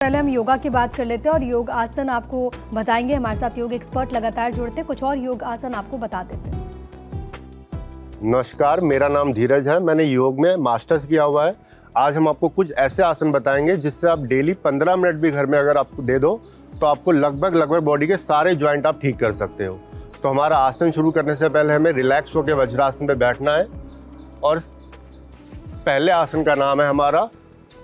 पहले हम योगा की बात कर लेते हैं और योग आसन आपको बताएंगे। हमारे साथ योग एक्सपर्ट लगातार जुड़ते हैं, कुछ और योग आसन आपको बता देते हैं। नमस्कार, मेरा नाम धीरज है। मैंने योग में मास्टर्स किया हुआ है। आज हम आपको कुछ ऐसे आसन बताएंगे जिससे आप डेली 15 मिनट भी घर में अगर आपको दे दो तो आपको लगभग बॉडी के सारे जॉइंट आप ठीक कर सकते हो। तो हमारा आसन शुरू करने से पहले हमें रिलैक्स होकर वज्रासन पे बैठना है। और पहले आसन का नाम है हमारा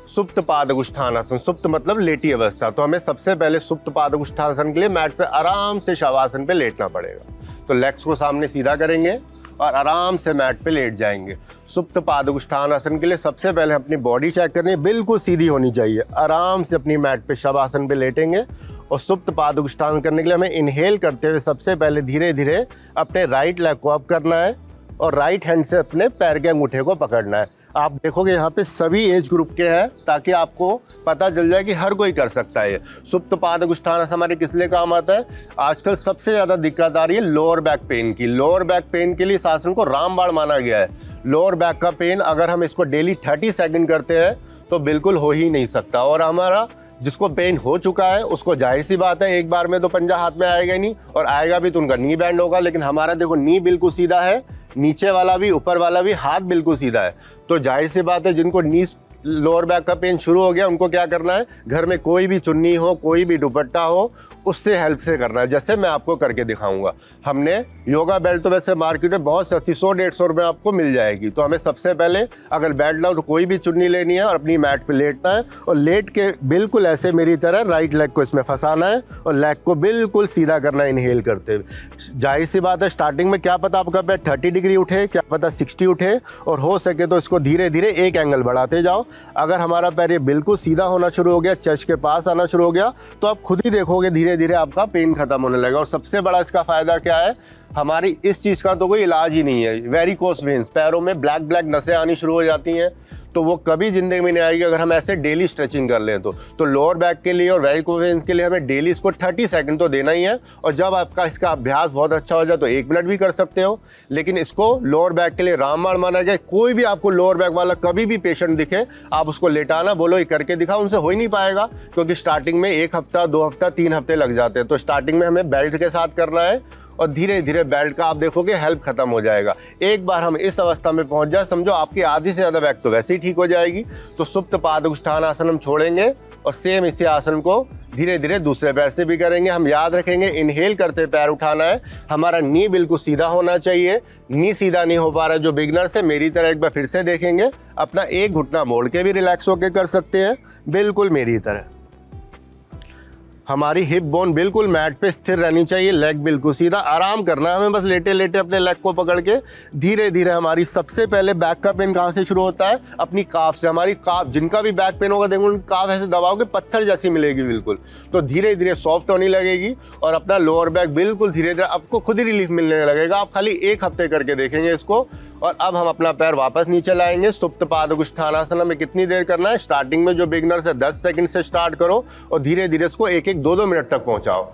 सुप्त पादकुष्ठानासन। सुप्त मतलब लेटी अवस्था। तो हमें सबसे पहले सुप्त पादकुष्ठानासन के लिए मैट पे आराम से शवासन पे लेटना पड़ेगा। तो लेग्स को सामने सीधा करेंगे और आराम से मैट पे लेट जाएंगे। सुप्त पादकुष्ठानासन के लिए सबसे पहले अपनी बॉडी चेक करनी है, बिल्कुल सीधी होनी चाहिए। आराम से अपनी मैट पे शवासन पे लेटेंगे और सुप्त पादकुष्ठान करने के लिए हमें इनहेल करते हुए सबसे पहले धीरे धीरे अपने राइट लेग को अप करना है और राइट हैंड से अपने पैर के अंगूठे को पकड़ना है। आप देखोगे यहाँ पे सभी एज ग्रुप के हैं ताकि आपको पता चल जाए कि हर कोई कर सकता है। सुप्त पादकुष्ठानासन हमारे किस लिए काम आता है? आजकल सबसे ज़्यादा दिक्कत आ रही है लोअर बैक पेन की। लोअर बैक पेन के लिए इस आसन को रामबाण माना गया है। लोअर बैक का पेन अगर हम इसको डेली 30 सेकंड करते हैं तो बिल्कुल हो ही नहीं सकता। और हमारा जिसको पेन हो चुका है उसको जाहिर सी बात है एक बार में तो पंजा हाथ में आएगा ही नहीं, और आएगा भी तो उनका नी बैंड होगा। लेकिन हमारा देखो नी बिल्कुल सीधा है, नीचे वाला भी ऊपर वाला भी हाथ बिल्कुल सीधा है। तो जाहिर सी बात है जिनको नी लोअर बैक का पेन शुरू हो गया उनको क्या करना है, घर में कोई भी चुन्नी हो, कोई भी दुपट्टा हो, उससे हेल्प से करना है, जैसे मैं आपको करके दिखाऊंगा। हमने योगा बेल्ट तो वैसे मार्केट में बहुत सस्ती 100-150 रुपये आपको मिल जाएगी। तो हमें सबसे पहले अगर बेल्ट लाओ तो कोई भी चुन्नी लेनी है और अपनी मैट पे लेटना है और लेट के बिल्कुल ऐसे मेरी तरह राइट लेग को इसमें फंसाना है और लेग को बिल्कुल सीधा करना है इनहेल करते हुए। जाहिर सी बात है स्टार्टिंग में क्या पता आपका पैर 30 डिग्री उठे, क्या पता 60 उठे, और हो सके तो इसको धीरे धीरे एक एंगल बढ़ाते जाओ। अगर हमारा पैर ये बिल्कुल सीधा होना शुरू हो गया, चेस्ट के पास आना शुरू हो गया, तो आप खुद ही देखोगे धीरे धीरे आपका पेन खत्म होने लगेगा। और सबसे बड़ा इसका फायदा क्या है, हमारी इस चीज का तो कोई इलाज ही नहीं है। वेरिकोस वेन्स, पैरों में ब्लैक नसें आनी शुरू हो जाती हैं, तो वो कभी जिंदगी में नहीं आएगी अगर हम ऐसे डेली स्ट्रेचिंग कर लें। तो लोअर बैक के लिए और वेरिकोस वेन्स के लिए हमें डेली इसको 30 सेकंड तो देना ही है। और जब आपका इसका अभ्यास बहुत अच्छा हो जाए तो 1 मिनट भी कर सकते हो। लेकिन इसको लोअर बैक के लिए रामबाण माना गया। कोई भी आपको लोअर बैक वाला कभी भी पेशेंट दिखे, आप उसको लेटाना बोलो ये करके दिखा, उनसे हो ही नहीं पाएगा, क्योंकि स्टार्टिंग में 1 हफ्ता, 2 हफ्ता, 3 हफ्ते लग जाते हैं। तो स्टार्टिंग में हमें बेल्ट के साथ करना है और धीरे धीरे बेल्ट का आप देखोगे हेल्प खत्म हो जाएगा। एक बार हम इस अवस्था में पहुंच जाए, समझो आपकी आधी से ज़्यादा बैक तो वैसे ही ठीक हो जाएगी। तो सुप्त पादकुष्ठानासन हम छोड़ेंगे और सेम इसी आसन को धीरे धीरे दूसरे पैर से भी करेंगे। हम याद रखेंगे इनहेल करते पैर उठाना है, हमारा नी बिल्कुल सीधा होना चाहिए। नी सीधा नहीं हो पा रहा है जो बिगनर्स है, मेरी तरह एक बार फिर से देखेंगे। अपना एक घुटना मोड़ के भी रिलैक्स होकर कर सकते हैं, बिल्कुल मेरी तरह। हमारी हिप बोन बिल्कुल मैट पे स्थिर रहनी चाहिए, लेग बिल्कुल सीधा। आराम करना है हमें, बस लेटे लेटे अपने लेग को पकड़ के धीरे धीरे। हमारी सबसे पहले बैक का पेन कहाँ से शुरू होता है? अपनी काफ से। हमारी काफ, जिनका भी बैक पेन होगा देखो उनकी काफ ऐसे दबाओगे पत्थर जैसी मिलेगी बिल्कुल। तो धीरे धीरे सॉफ्ट होने लगेगी और अपना लोअर बैक बिल्कुल धीरे धीरे आपको खुद ही रिलीफ मिलने लगेगा। आप खाली 1 हफ्ते करके देखेंगे इसको। और अब हम अपना पैर वापस नीचे लाएंगे। सुप्त पादकुष्ठानासन में कितनी देर करना है? स्टार्टिंग में जो बिगनर से 10 सेकंड से स्टार्ट करो और धीरे धीरे इसको 1-1, 2-2 मिनट तक पहुंचाओ।